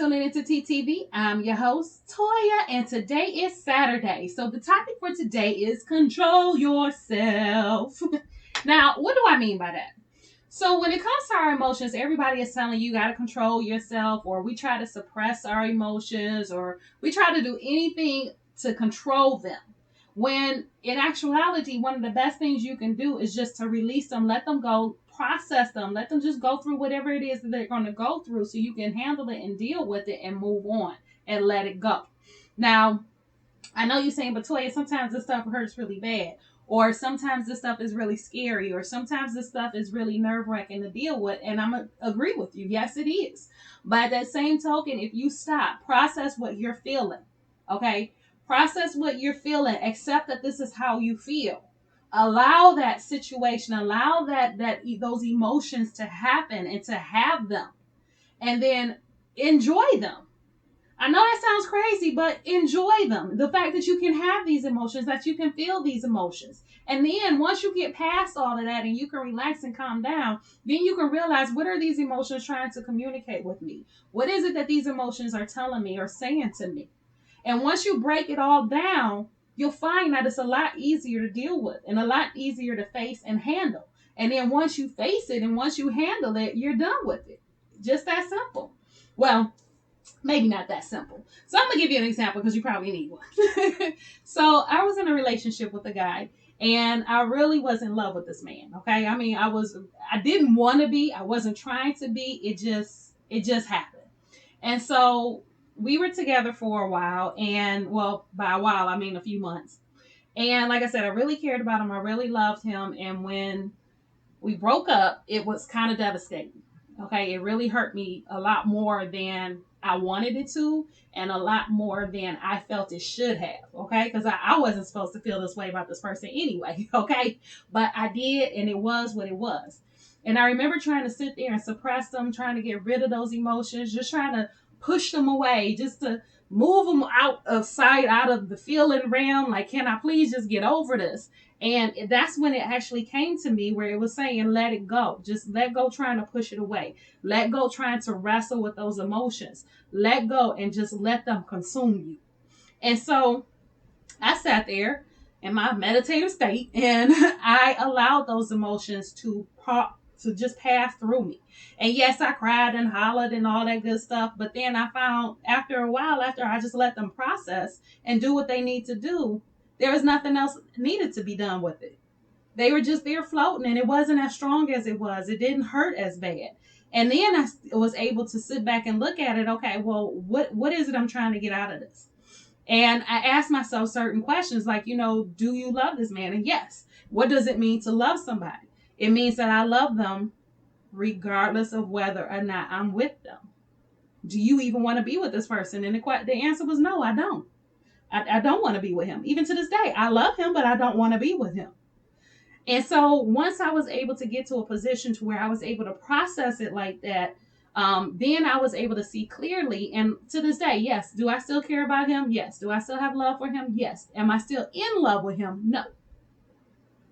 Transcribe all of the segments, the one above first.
tuning into TTV. I'm your host, Toya, and today is Saturday. So the topic for today is control yourself. Now, what do I mean by that? So when it comes to our emotions, everybody is telling you got to control yourself, or we try to suppress our emotions, or we try to do anything to control them. When in actuality, one of the best things you can do is just to release them, let them go, process them, let them just go through whatever it is that they're going to go through so you can handle it and deal with it and move on and let it go. Now, I know you're saying, but Toya, sometimes this stuff hurts really bad. Or sometimes this stuff is really scary. Or sometimes this stuff is really nerve wracking to deal with. And I'm going to agree with you. Yes, it is. But at that same token, if you stop, process what you're feeling. Okay? Process what you're feeling. Accept that this is how you feel. Allow that situation, allow that those emotions to happen and to have them. And then enjoy them. I know that sounds crazy, but enjoy them. The fact that you can have these emotions, that you can feel these emotions. And then once you get past all of that and you can relax and calm down, then you can realize, what are these emotions trying to communicate with me? What is it that these emotions are telling me or saying to me? And once you break it all down, you'll find that it's a lot easier to deal with and a lot easier to face and handle. And then once you face it and once you handle it, you're done with it. Just that simple. Well, maybe not that simple. So I'm gonna give you an example because you probably need one. So I was in a relationship with a guy, and I really was in love with this man. Okay, I mean, I didn't want to be, I wasn't trying to be. It just happened. And so we were together for a while, and well, by a while I mean a few months. And like I said, I really cared about him. I really loved him. And when we broke up, it was kind of devastating. Okay, it really hurt me a lot more than I wanted it to, and a lot more than I felt it should have. Okay, because I wasn't supposed to feel this way about this person anyway. Okay, but I did, and it was what it was. And I remember trying to sit there and suppress them, trying to get rid of those emotions, just trying to push them away, just to move them out of sight, out of the feeling realm. Like, can I please just get over this? And that's when it actually came to me where it was saying, let it go. Just let go trying to push it away. Let go trying to wrestle with those emotions. Let go and just let them consume you. And so I sat there in my meditative state and I allowed those emotions to just pass through me. And yes, I cried and hollered and all that good stuff. But then I found after a while, after I just let them process and do what they need to do, there was nothing else needed to be done with it. They were just there floating, and it wasn't as strong as it was. It didn't hurt as bad. And then I was able to sit back and look at it. Okay, well, what is it I'm trying to get out of this? And I asked myself certain questions like, do you love this man? And yes. What does it mean to love somebody? It means that I love them regardless of whether or not I'm with them. Do you even want to be with this person? And the answer was no, I don't. I don't want to be with him. Even to this day, I love him, but I don't want to be with him. And so once I was able to get to a position to where I was able to process it like that, then I was able to see clearly. And to this day, yes. Do I still care about him? Yes. Do I still have love for him? Yes. Am I still in love with him? No.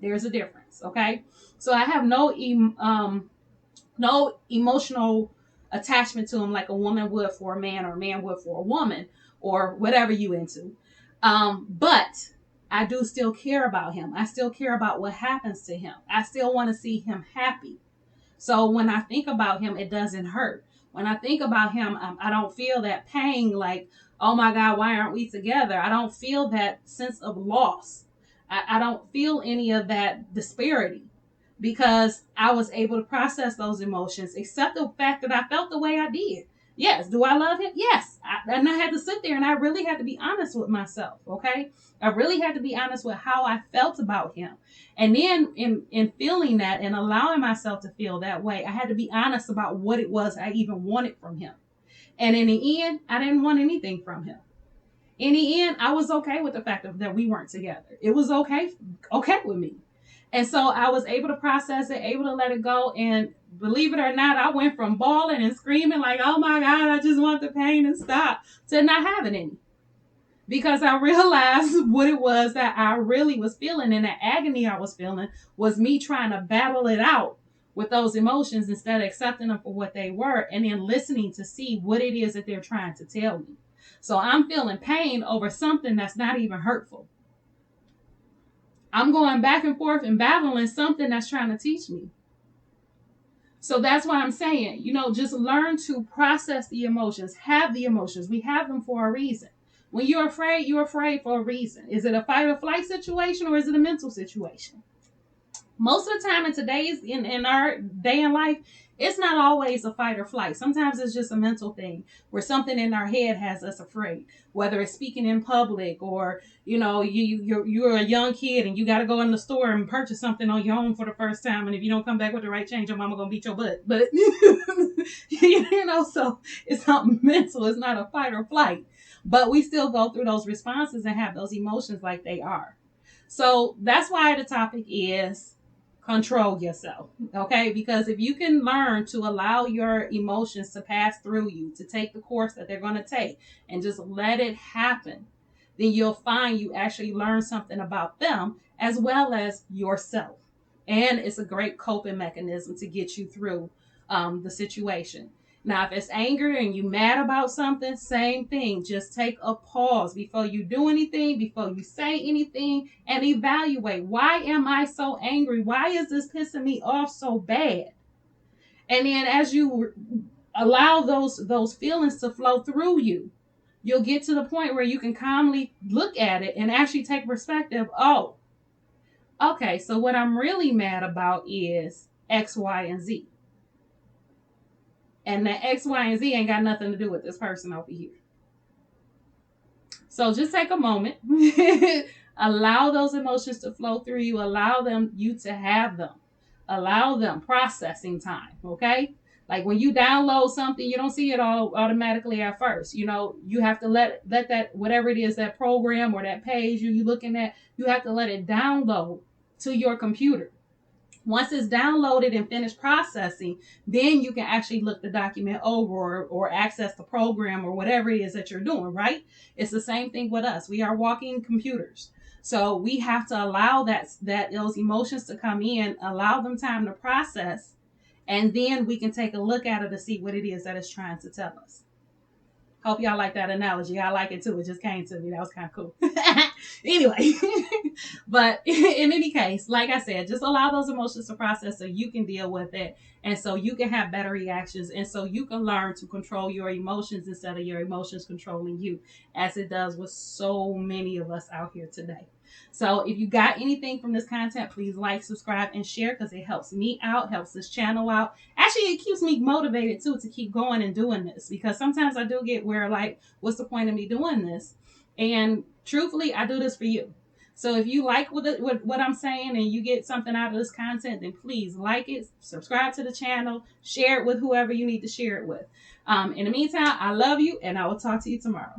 There's a difference. Okay. So I have no emotional attachment to him like a woman would for a man or a man would for a woman or whatever you into. But I do still care about him. I still care about what happens to him. I still want to see him happy. So when I think about him, it doesn't hurt. When I think about him, I don't feel that pain like, oh my God, why aren't we together? I don't feel that sense of loss. I don't feel any of that disparity because I was able to process those emotions, except the fact that I felt the way I did. Yes. Do I love him? Yes. And I had to sit there and I really had to be honest with myself. Okay. I really had to be honest with how I felt about him. And then in feeling that and allowing myself to feel that way, I had to be honest about what it was I even wanted from him. And in the end, I didn't want anything from him. In the end, I was okay with the fact that we weren't together. It was okay with me. And so I was able to process it, able to let it go. And believe it or not, I went from bawling and screaming like, oh my God, I just want the pain to stop, to not having any. Because I realized what it was that I really was feeling, and the agony I was feeling was me trying to battle it out with those emotions instead of accepting them for what they were and then listening to see what it is that they're trying to tell me. So I'm feeling pain over something that's not even hurtful. I'm going back and forth and battling something that's trying to teach me. So that's why I'm saying, just learn to process the emotions, have the emotions. We have them for a reason. When you're afraid for a reason. Is it a fight or flight situation or is it a mental situation? Most of the time in our day in life, it's not always a fight or flight. Sometimes it's just a mental thing where something in our head has us afraid, whether it's speaking in public or, you're a young kid and you got to go in the store and purchase something on your own for the first time. And if you don't come back with the right change, your mama going to beat your butt. But, so it's not mental. It's not a fight or flight. But we still go through those responses and have those emotions like they are. So that's why the topic is control yourself, okay? Because if you can learn to allow your emotions to pass through you, to take the course that they're going to take and just let it happen, then you'll find you actually learn something about them as well as yourself. And it's a great coping mechanism to get you through the situation. Now, if it's anger and you mad about something, same thing. Just take a pause before you do anything, before you say anything, and evaluate. Why am I so angry? Why is this pissing me off so bad? And then as you allow those feelings to flow through you, you'll get to the point where you can calmly look at it and actually take perspective. Oh, okay, so what I'm really mad about is X, Y, and Z. And the X, Y, and Z ain't got nothing to do with this person over here. So just take a moment, allow those emotions to flow through you, allow you to have them, allow them processing time. Okay. Like when you download something, you don't see it all automatically at first. You have to let that, whatever it is, that program or that page you're looking at, you have to let it download to your computer. Once it's downloaded and finished processing, then you can actually look the document over or access the program or whatever it is that you're doing, right? It's the same thing with us. We are walking computers. So we have to allow those emotions to come in, allow them time to process, and then we can take a look at it to see what it is that it's trying to tell us. Hope y'all like that analogy. I like it too. It just came to me. That was kind of cool. Anyway, but in any case, like I said, just allow those emotions to process so you can deal with it. And so you can have better reactions. And so you can learn to control your emotions instead of your emotions controlling you, as it does with so many of us out here today. So if you got anything from this content, please like, subscribe, and share because it helps me out, helps this channel out. Actually, it keeps me motivated too to keep going and doing this because sometimes I do get where like, what's the point of me doing this? And truthfully, I do this for you. So if you like what I'm saying and you get something out of this content, then please like it, subscribe to the channel, share it with whoever you need to share it with. In the meantime, I love you and I will talk to you tomorrow.